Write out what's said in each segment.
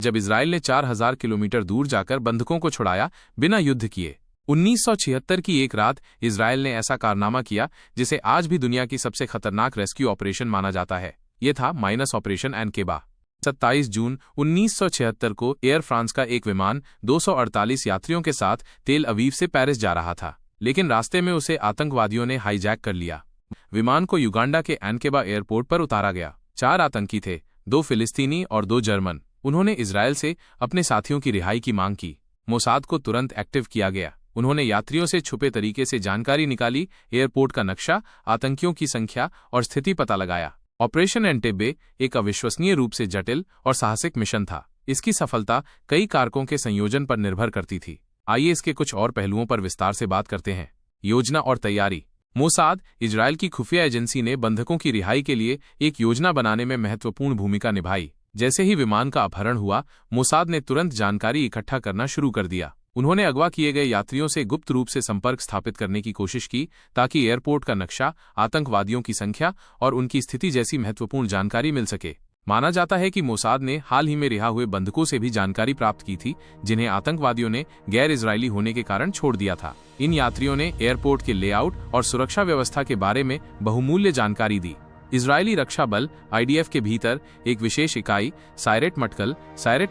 जब इजराइल ने 4000 किलोमीटर दूर जाकर बंधकों को छुड़ाया बिना युद्ध किए। 1976 की एक रात इजराइल ने ऐसा कारनामा किया जिसे आज भी दुनिया की सबसे खतरनाक रेस्क्यू ऑपरेशन माना जाता है। ये था माइनस ऑपरेशन एनकेबा। 27 जून 1976 को एयर फ्रांस का एक विमान 248 यात्रियों के साथ तेल अवीव से पेरिस जा रहा था, लेकिन रास्ते में उसे आतंकवादियों ने हाईजैक कर लिया। विमान को युगांडा के एनकेबा एयरपोर्ट पर उतारा गया। 4 आतंकी थे, 2 फिलिस्तीनी और 2 जर्मन। उन्होंने इजराइल से अपने साथियों की रिहाई की मांग की। मोसाद को तुरंत एक्टिव किया गया। उन्होंने यात्रियों से छुपे तरीके से जानकारी निकाली, एयरपोर्ट का नक्शा, आतंकियों की संख्या और स्थिति पता लगाया। ऑपरेशन एंटेबे एक अविश्वसनीय रूप से जटिल और साहसिक मिशन था। इसकी सफलता कई कारकों के संयोजन पर निर्भर करती थी। आइए इसके कुछ और पहलुओं पर विस्तार से बात करते हैं। योजना और तैयारी। मोसाद, इजराइल की खुफिया एजेंसी, ने बंधकों की रिहाई के लिए एक योजना बनाने में महत्वपूर्ण भूमिका निभाई। जैसे ही विमान का अपहरण हुआ, मोसाद ने तुरंत जानकारी इकट्ठा करना शुरू कर दिया। उन्होंने अगवा किए गए यात्रियों से गुप्त रूप से संपर्क स्थापित करने की कोशिश की ताकि एयरपोर्ट का नक्शा, आतंकवादियों की संख्या और उनकी स्थिति जैसी महत्वपूर्ण जानकारी मिल सके। माना जाता है कि मोसाद ने हाल ही में रिहा हुए बंधकों से भी जानकारी प्राप्त की थी, जिन्हें आतंकवादियों ने गैर इजरायली होने के कारण छोड़ दिया था। इन यात्रियों ने एयरपोर्ट के लेआउट और सुरक्षा व्यवस्था के बारे में बहुमूल्य जानकारी दी। इजरायली रक्षा बल IDF के भीतर एक विशेष इकाई सायरेट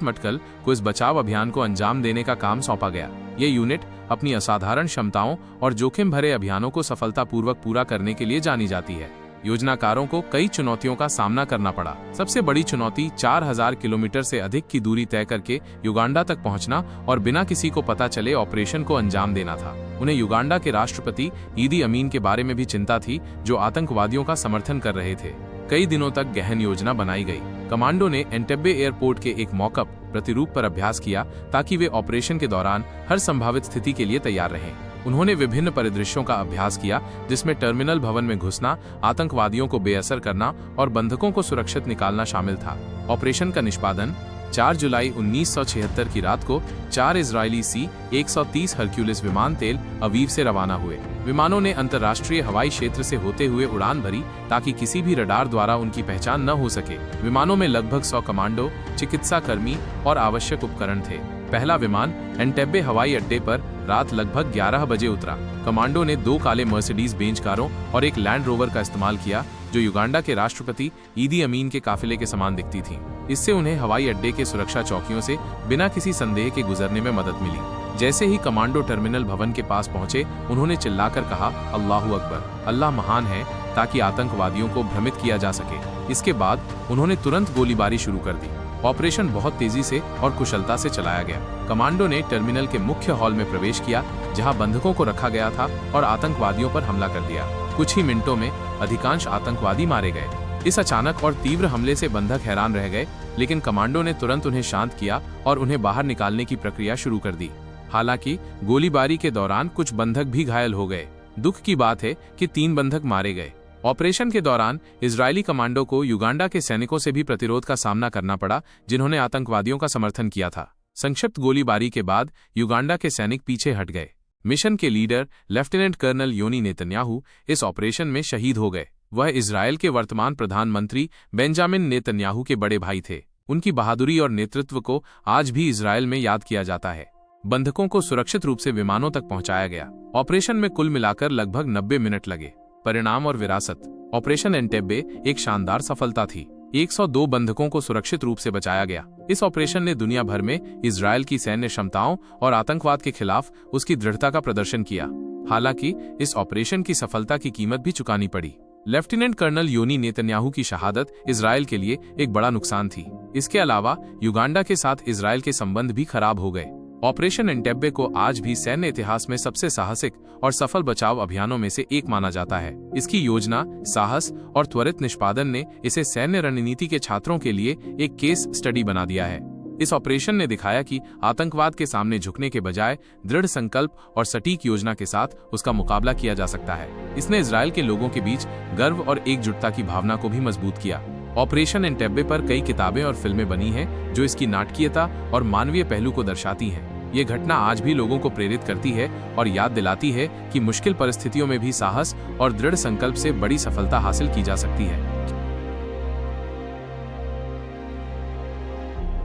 मटकल को इस बचाव अभियान को अंजाम देने का काम सौंपा गया। ये यूनिट अपनी असाधारण क्षमताओं और जोखिम भरे अभियानों को सफलतापूर्वक पूरा करने के लिए जानी जाती है। योजनाकारों को कई चुनौतियों का सामना करना पड़ा। सबसे बड़ी चुनौती 4000 किलोमीटर से अधिक की दूरी तय करके युगांडा तक पहुंचना और बिना किसी को पता चले ऑपरेशन को अंजाम देना था। उन्हें युगांडा के राष्ट्रपति ईदी अमीन के बारे में भी चिंता थी, जो आतंकवादियों का समर्थन कर रहे थे। कई दिनों तक गहन योजना बनाई गई। कमांडो ने एंटेबे एयरपोर्ट के एक मॉकअप प्रतिरूप पर अभ्यास किया ताकि वे ऑपरेशन के दौरान हर संभावित स्थिति के लिए तैयार रहें। उन्होंने विभिन्न परिदृश्यों का अभ्यास किया, जिसमें टर्मिनल भवन में घुसना, आतंकवादियों को बेअसर करना और बंधकों को सुरक्षित निकालना शामिल था। ऑपरेशन का निष्पादन 4 जुलाई 1976 की रात को 4 इजरायली C-130 हरक्यूलिस विमान तेल अवीव से रवाना हुए। विमानों ने अंतर्राष्ट्रीय हवाई क्षेत्र से होते हुए उड़ान भरी ताकि किसी भी रडार द्वारा उनकी पहचान न हो सके। विमानों में लगभग 100 कमांडो, चिकित्सा कर्मी और आवश्यक उपकरण थे। पहला विमान एंटेबे हवाई अड्डे पर रात लगभग 11 बजे उतरा। कमांडो ने 2 काले मर्सिडीज बेंज कारों और एक लैंड रोवर का इस्तेमाल किया, जो युगांडा के राष्ट्रपति ईदी अमीन के काफिले के समान दिखती थी। इससे उन्हें हवाई अड्डे के सुरक्षा चौकियों से बिना किसी संदेह के गुजरने में मदद मिली। जैसे ही कमांडो टर्मिनल भवन के पास पहुंचे, उन्होंने चिल्लाकर कहा, अल्लाहू अकबर, अल्लाह महान है, ताकि आतंकवादियों को भ्रमित किया जा सके। इसके बाद उन्होंने तुरंत गोलीबारी शुरू कर दी। ऑपरेशन बहुत तेजी से और कुशलता से चलाया गया। कमांडो ने टर्मिनल के मुख्य हॉल में प्रवेश किया, जहां बंधकों को रखा गया था, और आतंकवादियों पर हमला कर दिया। कुछ ही मिनटों में अधिकांश आतंकवादी मारे गए। इस अचानक और तीव्र हमले से बंधक हैरान रह गए, लेकिन कमांडो ने तुरंत उन्हें शांत किया और उन्हें बाहर निकालने की प्रक्रिया शुरू कर दी। हालांकि गोलीबारी के दौरान कुछ बंधक भी घायल हो गए। दुख की बात है कि 3 बंधक मारे गए। ऑपरेशन के दौरान इजरायली कमांडो को युगांडा के सैनिकों से भी प्रतिरोध का सामना करना पड़ा, जिन्होंने आतंकवादियों का समर्थन किया था। संक्षिप्त गोलीबारी के बाद युगांडा के सैनिक पीछे हट गए। मिशन के लीडर लेफ्टिनेंट कर्नल योनी नेतन्याहू इस ऑपरेशन में शहीद हो गए। वह इजरायल के वर्तमान प्रधानमंत्री बेंजामिन नेतन्याहू के बड़े भाई थे। उनकी बहादुरी और नेतृत्व को आज भी इजरायल में याद किया जाता है। बंधकों को सुरक्षित रूप से विमानों तक पहुंचाया गया। ऑपरेशन में कुल मिलाकर लगभग 90 मिनट लगे। परिणाम और विरासत। ऑपरेशन एंटेबे एक शानदार सफलता थी। 102 बंधकों को सुरक्षित रूप से बचाया गया। इस ऑपरेशन ने दुनिया भर में इजरायल की सैन्य क्षमताओं और आतंकवाद के खिलाफ उसकी दृढ़ता का प्रदर्शन किया। हालांकि इस ऑपरेशन की सफलता की कीमत भी चुकानी पड़ी। लेफ्टिनेंट कर्नल योनी नेतन्याहू की शहादत इजरायल के लिए एक बड़ा नुकसान थी। इसके अलावा युगांडा के साथ इजरायल के संबंध भी खराब हो गए। ऑपरेशन एंटेबे को आज भी सैन्य इतिहास में सबसे साहसिक और सफल बचाव अभियानों में से एक माना जाता है। इसकी योजना, साहस और त्वरित निष्पादन ने इसे सैन्य रणनीति के छात्रों के लिए एक केस स्टडी बना दिया है। इस ऑपरेशन ने दिखाया कि आतंकवाद के सामने झुकने के बजाय दृढ़ संकल्प और सटीक योजना के साथ उसका मुकाबला किया जा सकता है। इसने इजरायल के लोगों के बीच गर्व और एकजुटता की भावना को भी मजबूत किया। ऑपरेशन एंटेबे पर कई किताबें और फिल्में बनी हैं, जो इसकी नाटकीयता और मानवीय पहलू को दर्शाती हैं। ये घटना आज भी लोगों को प्रेरित करती है और याद दिलाती है कि मुश्किल परिस्थितियों में भी साहस और दृढ़ संकल्प से बड़ी सफलता हासिल की जा सकती है।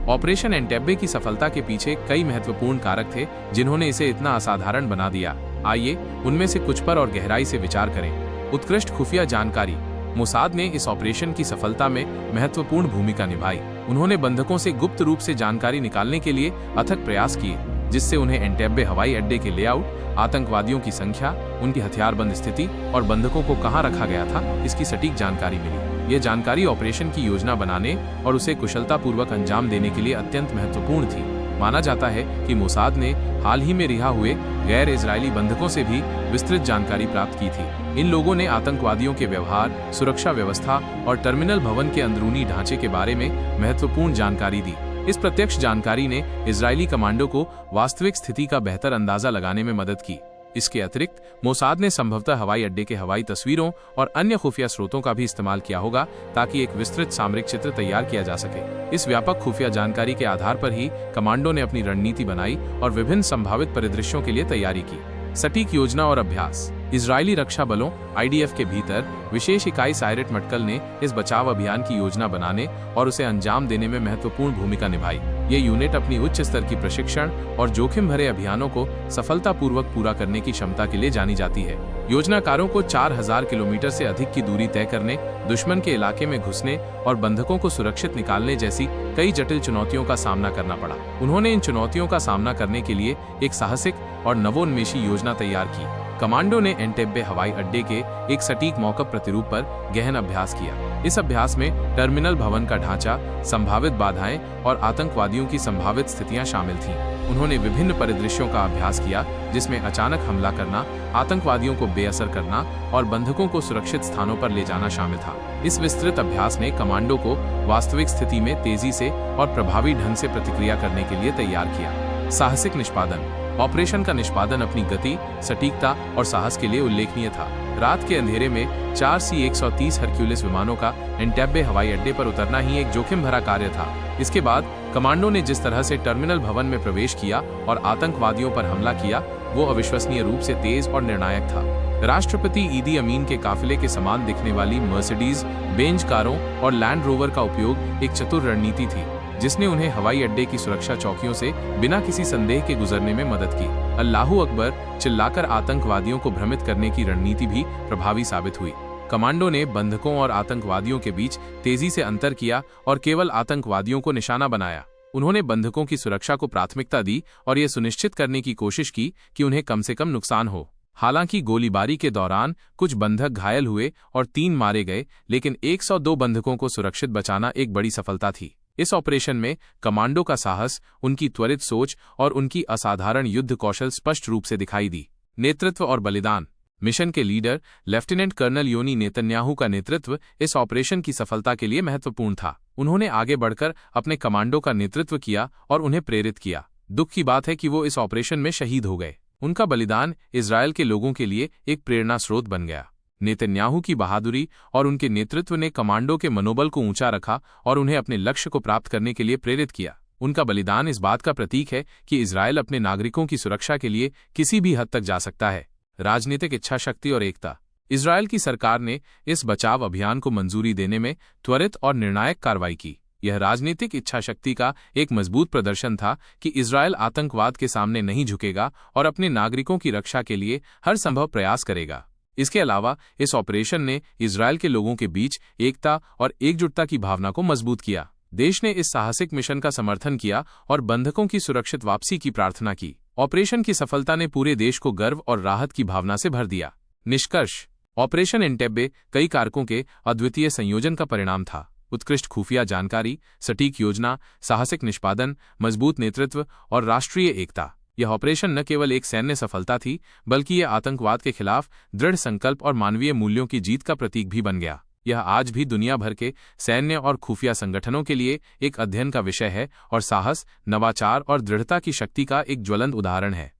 ऑपरेशन एंटेब्बे की सफलता के पीछे कई महत्वपूर्ण कारक थे जिन्होंने इसे इतना असाधारण बना दिया। आइए उनमें से कुछ पर और गहराई से विचार करें। उत्कृष्ट खुफिया जानकारी। मोसाद ने इस ऑपरेशन की सफलता में महत्वपूर्ण भूमिका निभाई। उन्होंने बंधकों से गुप्त रूप से जानकारी निकालने के लिए अथक प्रयास किए, जिससे उन्हें एंटेब्बे हवाई अड्डे के लेआउट, आतंकवादियों की संख्या, उनकी हथियारबंद स्थिति और बंधकों को कहां रखा गया था, इसकी सटीक जानकारी मिली। यह जानकारी ऑपरेशन की योजना बनाने और उसे कुशलतापूर्वक अंजाम देने के लिए अत्यंत महत्वपूर्ण थी। माना जाता है कि मोसाद ने हाल ही में रिहा हुए गैर इजरायली बंधकों से भी विस्तृत जानकारी प्राप्त की थी। इन लोगों ने आतंकवादियों के व्यवहार, सुरक्षा व्यवस्था और टर्मिनल भवन के अंदरूनी ढांचे के बारे में महत्वपूर्ण जानकारी दी। इस प्रत्यक्ष जानकारी ने इजरायली कमांडो को वास्तविक स्थिति का बेहतर अंदाजा लगाने में मदद की। इसके अतिरिक्त मोसाद ने संभवतः हवाई अड्डे के हवाई तस्वीरों और अन्य खुफिया स्रोतों का भी इस्तेमाल किया होगा ताकि एक विस्तृत सामरिक चित्र तैयार किया जा सके। इस व्यापक खुफिया जानकारी के आधार पर ही कमांडो ने अपनी रणनीति बनाई और विभिन्न संभावित परिदृश्यों के लिए तैयारी की। सटीक योजना और अभ्यास। इजरायली रक्षा बलों IDF के भीतर विशेष इकाई सायरेट मटकल ने इस बचाव अभियान की योजना बनाने और उसे अंजाम देने में महत्वपूर्ण भूमिका निभाई। ये यूनिट अपनी उच्च स्तर की प्रशिक्षण और जोखिम भरे अभियानों को सफलतापूर्वक पूरा करने की क्षमता के लिए जानी जाती है। योजनाकारों को 4000 किलोमीटर से अधिक की दूरी तय करने, दुश्मन के इलाके में घुसने और बंधकों को सुरक्षित निकालने जैसी कई जटिल चुनौतियों का सामना करना पड़ा। उन्होंने इन चुनौतियों का सामना करने के लिए एक साहसिक और नवोन्मेषी योजना तैयार की। कमांडो ने एंटेब्बे हवाई अड्डे के एक सटीक मौकब प्रतिरूप पर गहन अभ्यास किया। इस अभ्यास में टर्मिनल भवन का ढांचा, संभावित बाधाएं और आतंकवादियों की संभावित स्थितियां शामिल थीं। उन्होंने विभिन्न परिदृश्यों का अभ्यास किया, जिसमें अचानक हमला करना, आतंकवादियों को बेअसर करना और बंधकों को सुरक्षित स्थानों पर ले जाना शामिल था। इस विस्तृत अभ्यास ने कमांडो को वास्तविक स्थिति में तेजी से और प्रभावी ढंग से प्रतिक्रिया करने के लिए तैयार किया। साहसिक निष्पादन। ऑपरेशन का निष्पादन अपनी गति, सटीकता और साहस के लिए उल्लेखनीय था। रात के अंधेरे में 4 C-130 हरक्यूलिस विमानों का एंटेब्बे हवाई अड्डे पर उतरना ही एक जोखिम भरा कार्य था। इसके बाद कमांडो ने जिस तरह से टर्मिनल भवन में प्रवेश किया और आतंकवादियों पर हमला किया, वो अविश्वसनीय रूप से तेज और निर्णायक था। राष्ट्रपति ईदी अमीन के काफिले के समान दिखने वाली मर्सिडीज बेंज कारों और लैंड रोवर का उपयोग एक चतुर रणनीति थी, जिसने उन्हें हवाई अड्डे की सुरक्षा चौकियों से बिना किसी संदेह के गुजरने में मदद की। अल्लाहू अकबर चिल्लाकर आतंकवादियों को भ्रमित करने की रणनीति भी प्रभावी साबित हुई। कमांडो ने बंधकों और आतंकवादियों के बीच तेजी से अंतर किया और केवल आतंकवादियों को निशाना बनाया। उन्होंने बंधकों की सुरक्षा को प्राथमिकता दी और यह सुनिश्चित करने की कोशिश की कि उन्हें कम से कम नुकसान हो। हालांकि गोलीबारी के दौरान कुछ बंधक घायल हुए और 3 मारे गए, लेकिन 102 बंधकों को सुरक्षित बचाना एक बड़ी सफलता थी। इस ऑपरेशन में कमांडो का साहस, उनकी त्वरित सोच और उनकी असाधारण युद्ध कौशल स्पष्ट रूप से दिखाई दी। नेतृत्व और बलिदान। मिशन के लीडर लेफ्टिनेंट कर्नल योनी नेतन्याहू का नेतृत्व इस ऑपरेशन की सफलता के लिए महत्वपूर्ण था। उन्होंने आगे बढ़कर अपने कमांडो का नेतृत्व किया और उन्हें प्रेरित किया। दुख की बात है कि वो इस ऑपरेशन में शहीद हो गए। उनका बलिदान इजरायल के लोगों के लिए एक प्रेरणा स्रोत बन गया। नेतन्याहू की बहादुरी और उनके नेतृत्व ने कमांडो के मनोबल को ऊंचा रखा और उन्हें अपने लक्ष्य को प्राप्त करने के लिए प्रेरित किया। उनका बलिदान इस बात का प्रतीक है कि इजरायल अपने नागरिकों की सुरक्षा के लिए किसी भी हद तक जा सकता है। राजनीतिक इच्छा शक्ति और एकता। इजरायल की सरकार ने इस बचाव अभियान को मंजूरी देने में त्वरित और निर्णायक कार्रवाई की। यह राजनीतिक इच्छा शक्ति का एक मजबूत प्रदर्शन था कि इजरायल आतंकवाद के सामने नहीं झुकेगा और अपने नागरिकों की रक्षा के लिए हर संभव प्रयास करेगा। इसके अलावा इस ऑपरेशन ने इजरायल के लोगों के बीच एकता और एकजुटता की भावना को मजबूत किया। देश ने इस साहसिक मिशन का समर्थन किया और बंधकों की सुरक्षित वापसी की प्रार्थना की। ऑपरेशन की सफलता ने पूरे देश को गर्व और राहत की भावना से भर दिया। निष्कर्ष। ऑपरेशन एंटेब्बे कई कारकों के अद्वितीय संयोजन का परिणाम था। उत्कृष्ट खुफिया जानकारी, सटीक योजना, साहसिक निष्पादन, मजबूत नेतृत्व और राष्ट्रीय एकता। यह ऑपरेशन न केवल एक सैन्य सफलता थी, बल्कि यह आतंकवाद के खिलाफ दृढ़ संकल्प और मानवीय मूल्यों की जीत का प्रतीक भी बन गया। यह आज भी दुनिया भर के सैन्य और खुफिया संगठनों के लिए एक अध्ययन का विषय है और साहस, नवाचार और दृढ़ता की शक्ति का एक ज्वलंत उदाहरण है।